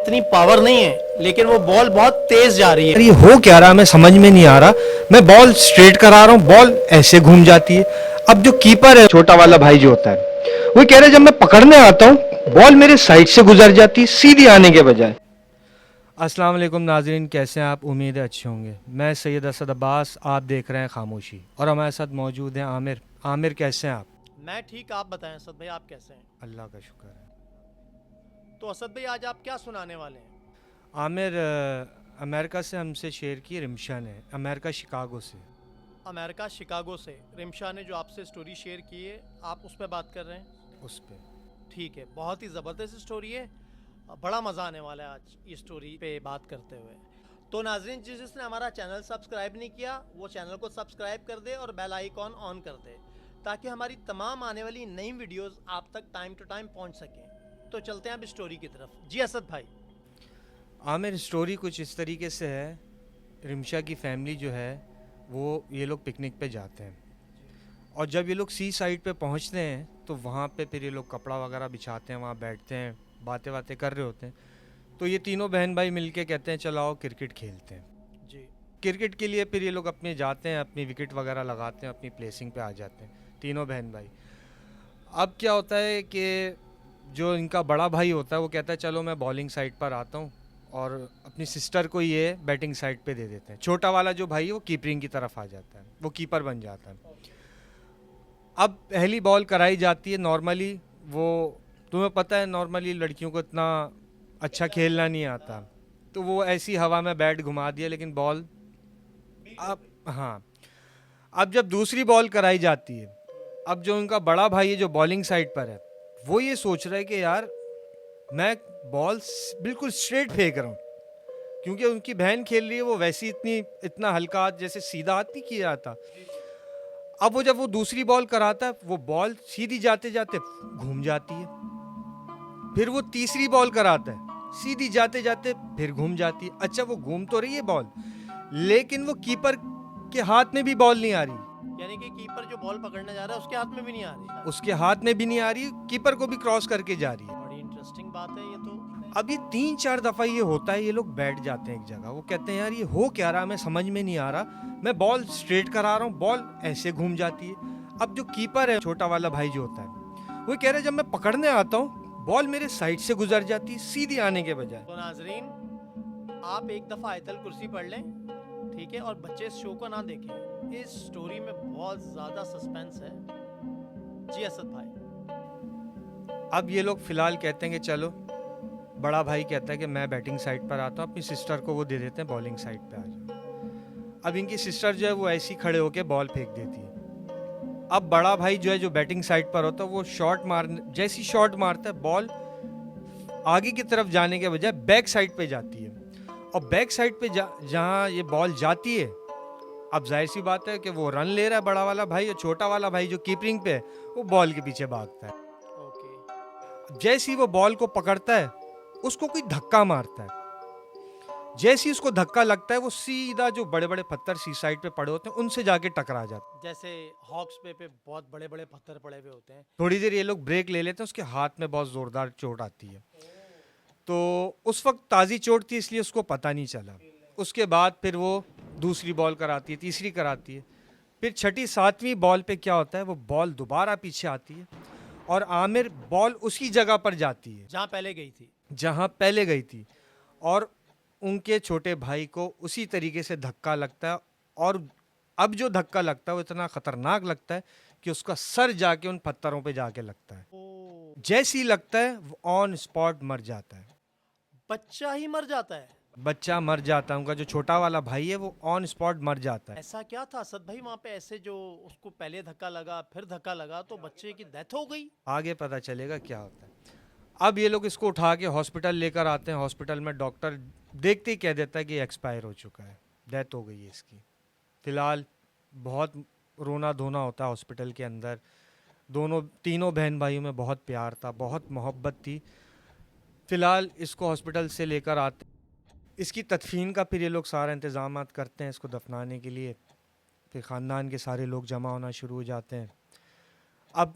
इतनी पावर नहीं है, लेकिन वो बॉल बहुत तेज जा रही है। ये हो क्या रहा मैं समझ में नहीं आ रहा। मैं बॉल स्ट्रेट करा रहा हूँ, बॉल ऐसे घूम जाती है। अब जो कीपर है, छोटा वाला भाई जो होता है, वो कह रहे जब मैं पकड़ने आता हूँ बॉल मेरे साइड से गुजर जाती है सीधी आने के बजाय। अस्सलाम वालेकुम नाज़रीन, कैसे हैं आप? उम्मीद है अच्छे होंगे। मैं सैयद असद अब्बास, आप देख रहे हैं खामोशी, और हमारे साथ मौजूद हैं आमिर। आमिर कैसे हैं आप? मैं ठीक, आप बताएं असद भाई, आप कैसे हैं? अल्लाह का शुक्र है। तो असद भाई आज आप क्या सुनाने वाले हैं? आमिर, अमेरिका से हमसे शेयर की रिमशा ने, अमेरिका शिकागो से। अमेरिका शिकागो से रिमशा ने जो आपसे स्टोरी शेयर की है, आप उस पर बात कर रहे हैं? उस पर ठीक है, बहुत ही ज़बरदस्त स्टोरी है। बड़ा मज़ा आने वाला है आज ये स्टोरी पे बात करते हुए। तो नाजरीन, जिसने हमारा चैनल सब्सक्राइब नहीं किया वो चैनल को सब्सक्राइब कर दे और बेल आइकॉन ऑन कर दे, ताकि हमारी तमाम आने वाली नई वीडियोस आप तक टाइम टू टाइम पहुंच सकें। तो चलते हैं अब स्टोरी की तरफ। जी असद भाई। आमिर, स्टोरी कुछ इस तरीके से है। रिमशा की फैमिली जो है वो, ये लोग पिकनिक पे जाते हैं, और जब ये लोग सी साइड पे पहुंचते हैं तो वहाँ पे फिर ये लोग कपड़ा वगैरह बिछाते हैं, वहाँ बैठते हैं, बातें बातें कर रहे होते हैं। तो ये तीनों बहन भाई मिलके कहते हैं चलो आओ क्रिकेट खेलते हैं। जी। क्रिकेट के लिए फिर ये लोग अपने जाते हैं, अपनी विकेट वगैरह लगाते हैं, अपनी प्लेसिंग पे आ जाते हैं तीनों बहन भाई। अब क्या होता है कि जो इनका बड़ा भाई होता है वो कहता है चलो मैं बॉलिंग साइड पर आता हूँ, और अपनी सिस्टर को ये बैटिंग साइड पे दे देते हैं। छोटा वाला जो भाई है वो कीपरिंग की तरफ आ जाता है, वो कीपर बन जाता है। अब पहली बॉल कराई जाती है। नॉर्मली वो, तुम्हें पता है नॉर्मली लड़कियों को इतना अच्छा खेलना नहीं आता, तो वो ऐसी हवा में बैट घुमा दिया, लेकिन बॉल, अब हाँ, अब जब दूसरी बॉल कराई जाती है, अब जो उनका बड़ा भाई है जो बॉलिंग साइड पर है, वो ये सोच रहा है कि यार मैं बॉल बिल्कुल स्ट्रेट फेंक रहा हूँ, क्योंकि उनकी बहन खेल रही है वो वैसी इतना हल्का हाथ, जैसे सीधा हाथ नहीं किया जाता। अब वो जब वो दूसरी बॉल कराता है, वो बॉल सीधी जाते जाते घूम जाती है। फिर वो तीसरी बॉल कराता है, सीधी जाते जाते फिर घूम जाती है। अच्छा, वो घूम तो रही है बॉल, लेकिन वो कीपर के हाथ में भी बॉल नहीं आ रही। यानी कि कीपर जो बॉल पकड़ने जा रहा है उसके हाथ में भी नहीं आ रही। उसके हाथ में भी नहीं आ रही, कीपर को भी क्रॉस करके जा रही है। बड़ी इंटरेस्टिंग बात है ये तो। अब ये 3-4 दफा ये होता है, ये लोग बैठ जाते हैं एक जगह। वो कहते हैं यार ये हो क्या रहा, मैं समझ में नहीं आ रहा। मैं बॉल स्ट्रेट करा रहा हूँ, बॉल ऐसे घूम जाती है। अब जो कीपर है, छोटा वाला भाई जो होता है, वो कह रहे जब मैं पकड़ने आता हूँ बॉल मेरे साइड से गुजर जाती है सीधी आने के बजाय। तो नाजरीन, आप एक दफ़ा आयतल कुर्सी पढ़ लें, ठीक है, और बच्चे इस शो को ना देखें। इस स्टोरी में बहुत ज़्यादा सस्पेंस है। जी असद भाई। अब ये लोग फिलहाल कहते हैं कि चलो, बड़ा भाई कहता है कि मैं बैटिंग साइड पर आता हूँ, अपनी सिस्टर को वो दे देते हैं बॉलिंग साइड पे आ जाओ। अब इनकी सिस्टर जो है वो ऐसी खड़े होके बॉल फेंक देती है। अब बड़ा भाई जो है, जो बैटिंग साइड पर होता है, वो शॉट जैसी शॉट मारता है, बॉल आगे की तरफ जाने के बजाय बैक साइड पे जाती है। और बैक साइड पे जहाँ ये बॉल जाती है, अब जाहिर सी बात है कि वो रन ले रहा है बड़ा वाला भाई, और छोटा वाला भाई जो कीपरिंग पे है वो बॉल के पीछे भागता है। ओके। जैसे ही वो बॉल को पकड़ता है, उसको कोई धक्का मारता है। जैसे ही उसको धक्का लगता है, वो सीधा जो बड़े बड़े पत्थर सी साइड पे पड़े होते हैं उनसे जाके टकरा जाता है। जैसे हॉक्स पे बहुत बड़े बड़े पत्थर पड़े हुए होते हैं। थोड़ी देर ये लोग ब्रेक ले लेते हैं, उसके हाथ में बहुत जोरदार चोट आती है। तो उस वक्त ताज़ी चोट थी, इसलिए उसको पता नहीं चला। उसके बाद फिर वो दूसरी बॉल कराती है, तीसरी कराती है, फिर छठी सातवीं बॉल पे क्या होता है, वो बॉल दोबारा पीछे आती है, और आमिर बॉल उसी जगह पर जाती है जहाँ पहले गई थी। जहाँ पहले गई थी, और उनके छोटे भाई को उसी तरीके से धक्का लगता है। और अब जो धक्का लगता है वो इतना खतरनाक लगता है कि उसका सर जाके उन पत्थरों पे जाके लगता है। ओ, जैसी लगता है वो ऑन स्पॉट मर जाता है। बच्चा ही मर जाता है? बच्चा मर जाता है, उनका जो छोटा वाला भाई है वो ऑन स्पॉट मर जाता है। ऐसा क्या था असद भाई वहाँ पे? ऐसे जो उसको पहले धक्का लगा फिर धक्का लगा तो बच्चे की डेथ हो गई? आगे पता चलेगा क्या होता है। अब ये लोग इसको उठा के हॉस्पिटल लेकर आते हैं। हॉस्पिटल में डॉक्टर देखते ही कह देता है कि एक्सपायर हो चुका है, डेथ हो गई है इसकी। फिलहाल बहुत रोना धोना होता है हॉस्पिटल के अंदर। तीनों बहन भाइयों में बहुत प्यार था, बहुत मोहब्बत थी। फिलहाल इसको हॉस्पिटल से लेकर आते, इसकी तदफीन का फिर ये लोग सारा इंतज़ाम करते हैं इसको दफनाने के लिए। फिर ख़ानदान के सारे लोग जमा होना शुरू हो जाते हैं। अब